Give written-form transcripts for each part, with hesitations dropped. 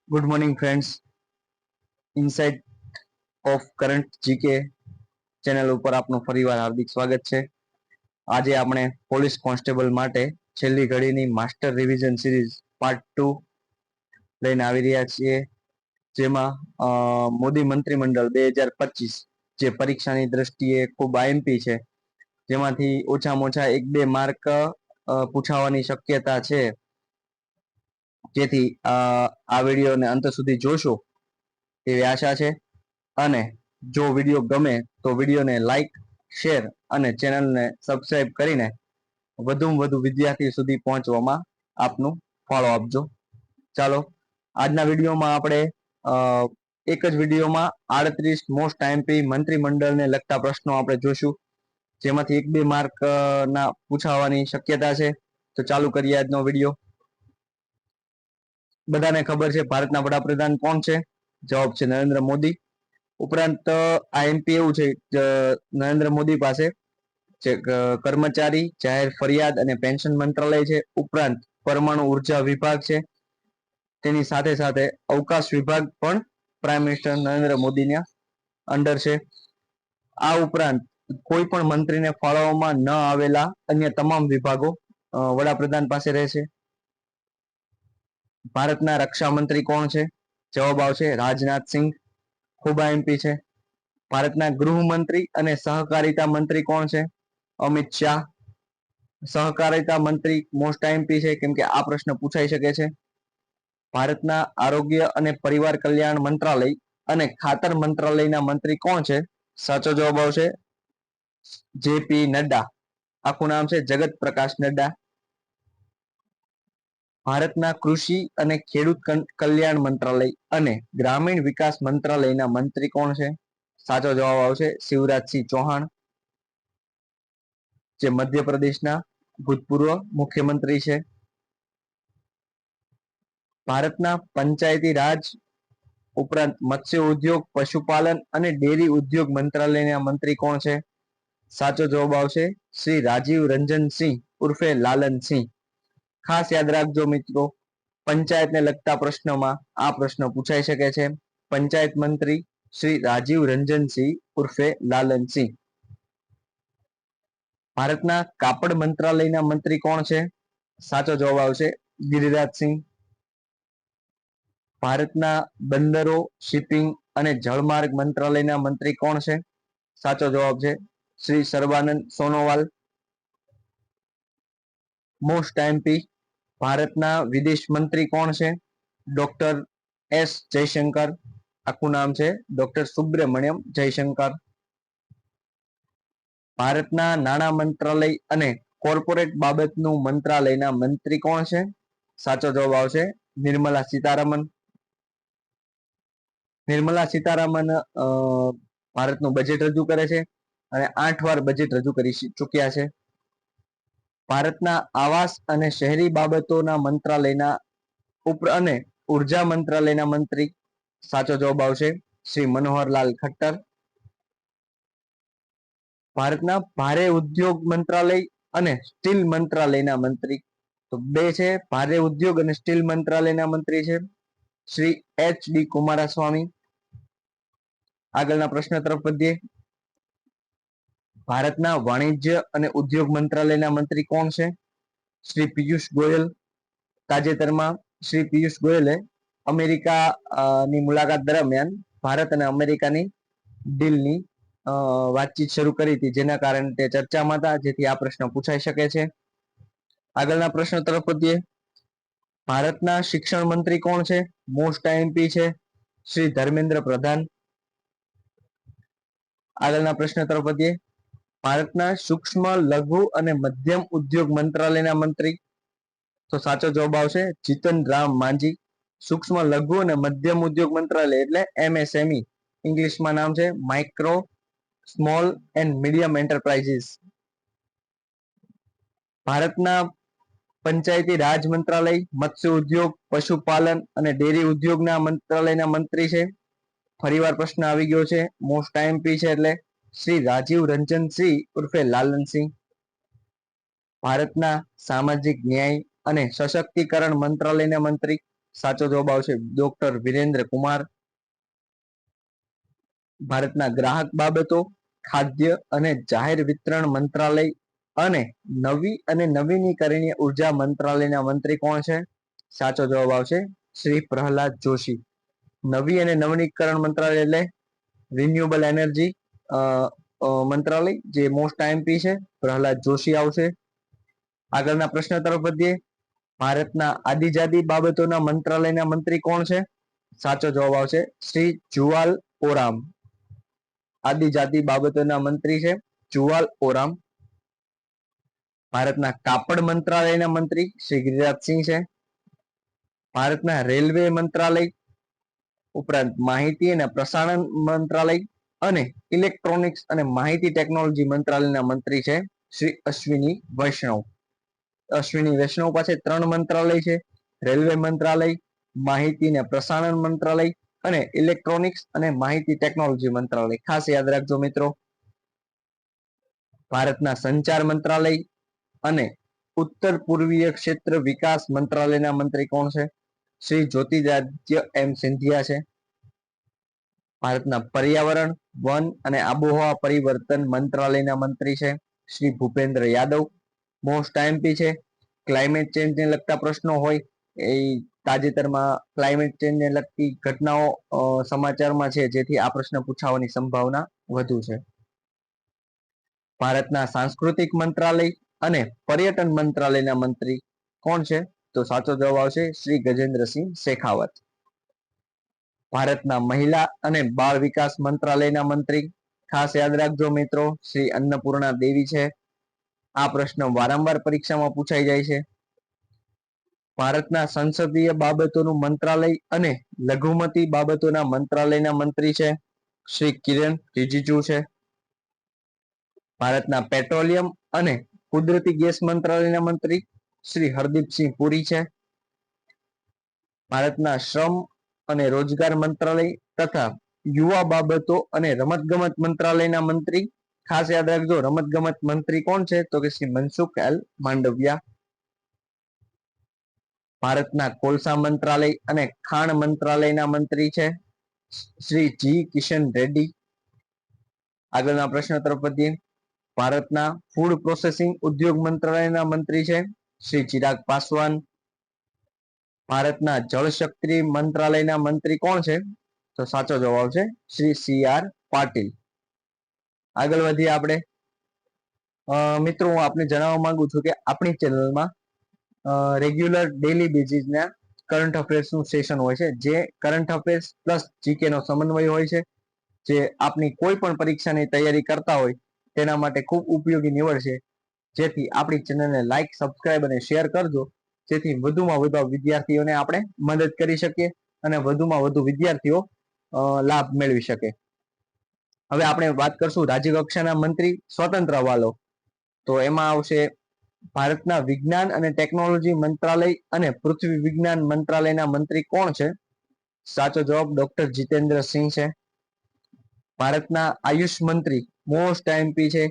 Good morning friends. Insight of current GK channel ઉપર આપનું ફરીવાર હાર્દિક સ્વાગત છે. આજે આપણે પોલીસ કોન્સ્ટેબલ માટે છેલ્લી ઘડીની માસ્ટર રિવિઝન સિરીઝ પાર્ટ 2 લઈને આવી રહ્યા છીએ, જેમાં મોદી મંત્રીમંડળ 2025 જે પરીક્ષાની દ્રષ્ટિએ ખૂબ આઈએમપી છે, જેમાંથી ઓછામાં ઓછા 1-2 માર્ક પૂછાવાની શક્યતા છે. જેથી આ વિડીયોને અંત સુધી જોશો એવી આશા છે. અને જો વિડીયો ગમે તો વિડીયોને લાઈક, શેર અને ચેનલને સબસ્ક્રાઇબ કરીને વધુમાં વધુ વિદ્યાર્થી સુધી પહોંચવામાં આપનું ફાળો આપજો. ચાલો આજના વિડીયોમાં આપણે એક જ વિડીયોમાં 38 મોસ્ટ આઈએમપી મંત્રીમંડળને લગતા પ્રશ્નો આપણે જોશું, જેમાંથી 1-2 માર્ક ના પૂછાવાની શક્યતા છે. તો ચાલુ કરીએ આજનો વિડીયો. બધાને ખબર છે ભારતના વડાપ્રધાન કોણ છે? જવાબ છે નરેન્દ્ર મોદી. ઉપરાંત આઈએમપી એવું છે નરેન્દ્ર મોદી પાસે જે કર્મચારી જાહેર ફરિયાદ અને પેન્શન મંત્રાલય છે, ઉપરાંત પરમાણુ ઉર્જા વિભાગ છે, તેની સાથે સાથે અવકાશ વિભાગ પણ પ્રાઇમ મિનિસ્ટર નરેન્દ્ર મોદીના અંડર છે. આ ઉપરાંત કોઈ પણ મંત્રીને ફાળવવામાં ન આવેલા અન્ય તમામ વિભાગો વડાપ્રધાન પાસે રહેશે. ભારતના રક્ષા મંત્રી કોણ છે? જવાબ આવશે રાજનાથ સિંહ. ખૂબ આઈએમપી છે. ભારતના ગૃહમંત્રી અને સહકારિતા મંત્રી કોણ છે? અમિત શાહ. સહકારિતા મંત્રી મોસ્ટ આઈએમપી છે, કેમ કે આ પ્રશ્ન પૂછાઈ શકે છે. ભારતના આરોગ્ય અને પરિવાર કલ્યાણ મંત્રાલય અને ખાતર મંત્રાલયના મંત્રી કોણ છે? સાચો જવાબ આવશે જેપી નડ્ડા. આખું નામ છે જગત પ્રકાશ નડ્ડા. ભારતના કૃષિ અને ખેડૂત કલ્યાણ મંત્રાલય અને ગ્રામીણ વિકાસ મંત્રાલયના મંત્રી કોણ છે? સાચો જવાબ આવશે શિવરાજસિંહ ચૌહાણ, જે મધ્યપ્રદેશના ભૂતપૂર્વ મુખ્યમંત્રી છે. ભારતના પંચાયતી રાજ ઉપરાંત મત્સ્ય ઉદ્યોગ, પશુપાલન અને ડેરી ઉદ્યોગ મંત્રાલયના મંત્રી કોણ છે? સાચો જવાબ આવશે શ્રી રાજીવ રંજન સિંહ ઉર્ફે લાલનસિંહ. ખાસ યાદ રાખજો મિત્રો, પંચાયતને લગતા પ્રશ્નોમાં આ પ્રશ્ન પૂછાઈ શકે છે. પંચાયત મંત્રી શ્રી રાજીવ રંજનસિંહ ઉર્ફે લાલનસિંહ. ભારતના કાપડ મંત્રાલયના મંત્રી કોણ છે? સાચો જવાબ આવશે ગિરિરાજસિંહ. ભારતના બંદરો, શિપિંગ અને જળમાર્ગ મંત્રાલયના મંત્રી કોણ છે? સાચો જવાબ છે શ્રી સર્બાનંદ સોનોવાલ. મોસ્ટ આઈએમપી ભારતના વિદેશ મંત્રી કોણ છે? Doctor S Jaishankar. આખું નામ છે ડોક્ટર સુબ્રમણ્યમ જયશંકર. ભારતના નાણાં મંત્રાલય અને કોર્પોરેટ બાબતનું મંત્રાલયના મંત્રી કોણ છે? સાચો જવાબ આવશે નિર્મલા સીતારામન. નિર્મલા સીતારામન ભારતનું બજેટ રજૂ કરે છે અને 8 વાર બજેટ રજૂ કરી ચૂક્યા છે. ભારતના આવાસ અને શહેરી બાબતોના મંત્રાલયના અને ઉર્જા મંત્રાલયના મંત્રી, સાચો જવાબ આવશે શ્રી મનોહરલાલ ખટ્ટર. ભારતના ભારે ઉદ્યોગ મંત્રાલય અને સ્ટીલ મંત્રાલયના મંત્રી, તો બે છે, ભારે ઉદ્યોગ અને સ્ટીલ મંત્રાલયના મંત્રી છે શ્રી એચ ડી કુમારસ્વામી. આગળના પ્રશ્ન તરફ વધીએ. ભારતના વાણિજ્ય અને ઉદ્યોગ મંત્રાલયના મંત્રી કોણ છે? શ્રી પિયુષ ગોયલ. તાજેતરમાં શ્રી પિયુષ ગોયલે અમેરિકા ની મુલાકાત દરમિયાન ભારત અને અમેરિકાની ડીલની વાતચીત શરૂ કરી હતી, જેના કારણે તે ચર્ચામાં હતા, જેથી આ પ્રશ્ન પૂછાઈ શકે છે. આગળના પ્રશ્ન તરફ વધીએ. ભારતના શિક્ષણ મંત્રી કોણ છે? મોસ્ટ આઈએમપી છે શ્રી ધર્મેન્દ્ર પ્રધાન. આગળના પ્રશ્ન તરફ વધીએ. ભારતના સૂક્ષ્મ, લઘુ અને મધ્યમ ઉદ્યોગ મંત્રાલયના મંત્રી, તો સાચો જવાબ આવશે જીતન રામ માંઝી. સૂક્ષ્મ, લઘુ અને મધ્યમ ઉદ્યોગ મંત્રાલય એટલે એમએસએમઈ, ઇંગ્લિશમાં નામ છે micro small and medium enterprises. ભારતના પંચાયતી રાજ મંત્રાલય, મત્સ્ય ઉદ્યોગ, પશુપાલન અને ડેરી ઉદ્યોગના મંત્રાલયના મંત્રી છે. ફરીવાર પ્રશ્ન આવી ગયો છે, મોસ્ટ આઈએમપી છે એટલે શ્રી રાજીવ રંજન સિંહ ઉર્ફે લાલનસિંહ. ભારતના સામાજિક ન્યાય અને સશક્તિકરણ મંત્રાલયના મંત્રી, સાચો જવાબ આવશે ડોક્ટર વિરેન્દ્ર કુમાર. ભારતના ગ્રાહક બાબતો, ખાદ્ય અને જાહેર વિતરણ મંત્રાલય અને નવી અને નવીનીકરણીય ઉર્જા મંત્રાલયના મંત્રી કોણ છે? સાચો જવાબ આવશે શ્રી પ્રહલાદ જોશી. નવી અને નવીનીકરણ મંત્રાલય એટલે રિન્યુએબલ એનર્જી મંત્રાલય, જે મોસ્ટ આઈએમપી છે. પ્રહલાદ જોશી આવશે. આગળના પ્રશ્ન તરફ વધીએ. ભારતના આદિજાતિ બાબતોના મંત્રાલયના મંત્રી કોણ છે? સાચો જવાબ આવશે શ્રી જુવાલ ઓરામ. આદિજાતિ બાબતોના મંત્રી છે જુવાલ ઓરામ. ભારતના કાપડ મંત્રાલયના મંત્રી શ્રી ગિરિરાજસિંહ છે. ભારતના રેલવે મંત્રાલય ઉપરાંત માહિતી અને પ્રસારણ મંત્રાલય અને ઇલેક્ટ્રોનિક્સ અને માહિતી ટેકનોલોજી મંત્રાલયના મંત્રી છે શ્રી અશ્વિની વૈષ્ણવ. અશ્વિની વૈષ્ણવ પાસે 3 મંત્રાલય છે: રેલવે મંત્રાલય, માહિતી અને પ્રસારણ મંત્રાલય અને ઇલેક્ટ્રોનિક્સ અને માહિતી ટેકનોલોજી મંત્રાલય. ખાસ યાદ રાખજો મિત્રો. ભારતના સંચાર મંત્રાલય અને ઉત્તર પૂર્વીય ક્ષેત્ર વિકાસ મંત્રાલયના મંત્રી કોણ છે? શ્રી જ્યોતિરાદિત્ય એમ સિંધિયા છે. ભારતના પર્યાવરણ, વન અને આબોહવા પરિવર્તન મંત્રાલયના મંત્રી છે શ્રી ભૂપેન્દ્ર યાદવ. મોસ્ટ આઈએમપી છે. ક્લાઇમેટ ચેન્જને લગતા પ્રશ્નો હોય એ તાજેતરમાં ક્લાઇમેટ ચેન્જને લગતી ઘટનાઓ સમાચારમાં છે, જેથી આ પ્રશ્ન પૂછાવાની સંભાવના વધુ છે. ભારતના સાંસ્કૃતિક મંત્રાલય અને પર્યટન મંત્રાલયના મંત્રી કોણ છે? તો સાચો જવાબ આવશે શ્રી ગજેન્દ્રસિંહ શેખાવત. ભારતના મહિલા અને બાળ વિકાસ મંત્રાલયના મંત્રી, ખાસ યાદ રાખજો મિત્રો, શ્રી અન્નપૂર્ણા દેવી છે. આ પ્રશ્ન વારંવાર પરીક્ષામાં પૂછાઈ જાય છે. ભારતના સંસદીય બાબતોનું મંત્રાલય અને લઘુમતી બાબતોના મંત્રાલયના મંત્રી છે શ્રી કિરણ રિજિજુ છે. ભારતના પેટ્રોલિયમ અને કુદરતી ગેસ મંત્રાલયના મંત્રી શ્રી હરદીપસિંહ પુરી છે. ભારતના શ્રમ અને રોજગાર મંત્રાલય તથા યુવા બાબતો અને રમતગમત મંત્રાલયના મંત્રી, ખાસ યાદ રાખજો, રમતગમત મંત્રી કોણ છે? તો કે શ્રી મનસુખ એલ માંડવિયા. ભારતના કોલસા મંત્રાલય અને ખાણ મંત્રાલયના મંત્રી છે શ્રી જી કિશન રેડ્ડી. આગળના પ્રશ્ન તરફ વધીએ. ભારતના ફૂડ પ્રોસેસિંગ ઉદ્યોગ મંત્રાલયના મંત્રી છે શ્રી ચિરાગ પાસવાન. ભારતના જળશક્તિ મંત્રાલયના મંત્રી કોણ છે? તો સાચો જવાબ આવશે શ્રી સી આર પાટીલ. આગળ વધીએ આપણે. મિત્રો, હું આપને જણાવવા માંગુ છું કે આપણી ચેનલમાં રેગ્યુલર ડેલી બેઝિસના કરંટ અફેર્સનું સેશન હોય છે, જે કરંટ અફેર્સ પ્લસ જીકે નો સમન્વય હોય છે, જે આપની કોઈ પણ પરીક્ષાની તૈયારી કરતા હોય તેના માટે ખૂબ ઉપયોગી નીવડશે. જેથી આપણી ચેનલને લાઈક, સબસ્ક્રાઇબ અને શેર કરજો, જેથી વધુમાં વધુ વિદ્યાર્થીઓને આપણે મદદ કરી શકીએ અને વધુમાં વધુ વિદ્યાર્થીઓ લાભ મેળવી શકે. હવે આપણે વાત કરશું રાજ્ય કક્ષાના મંત્રી સ્વતંત્ર હવાલો. તો એમાં આવશે ભારતના વિજ્ઞાન અને ટેકનોલોજી મંત્રાલય અને પૃથ્વી વિજ્ઞાન મંત્રાલયના મંત્રી કોણ છે? સાચો જવાબ ડોક્ટર જીતેન્દ્ર સિંહ છે. ભારતના આયુષ મંત્રી મોસ્ટ આઈએમપી છે,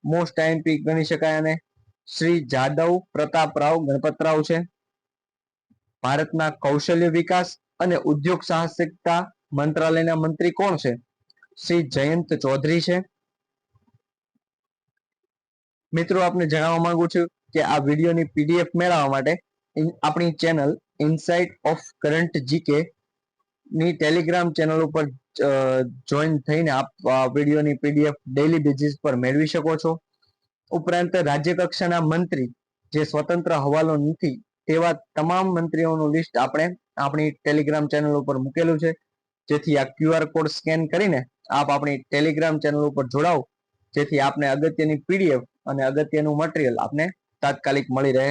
મોસ્ટ આઈએમપી ગણી શકાય, અને શ્રી જાદવ પ્રતાપરાવ ગણપતરાવ છે. ભારતના કૌશલ્ય વિકાસ અને ઉદ્યોગ સાહસિકતા મંત્રાલયના મંત્રી કોણ છે? શ્રી જયંત ચૌધરી છે. મિત્રો, આપને જણાવવા માંગુ છું કે આ વિડીયોની પીડીએફ મેળવવા માટે આપણી channel insight of current GK ની ટેલિગ્રામ ચેનલ ઉપર જોઈન થઈને આપ વિડીયોની પીડીએફ ડેલી બેઝિસ પર મેળવી શકો છો. ઉપરાંત રાજ્ય કક્ષાના મંત્રી જે સ્વતંત્ર હવાલો નથી તેવા તમામ મંત્રીઓનું લિસ્ટ આપણે આપણી ટેલિગ્રામ ચેનલ ઉપર મૂકેલું છે, જેથી આ QR કોડ સ્કેન કરીને આપ આપણી ટેલિગ્રામ ચેનલ ઉપર જોડાઓ, જેથી આપને અગત્યની પીડીએફ અને અગત્યનું મટીરિયલ આપને તાત્કાલિક મળી રહે.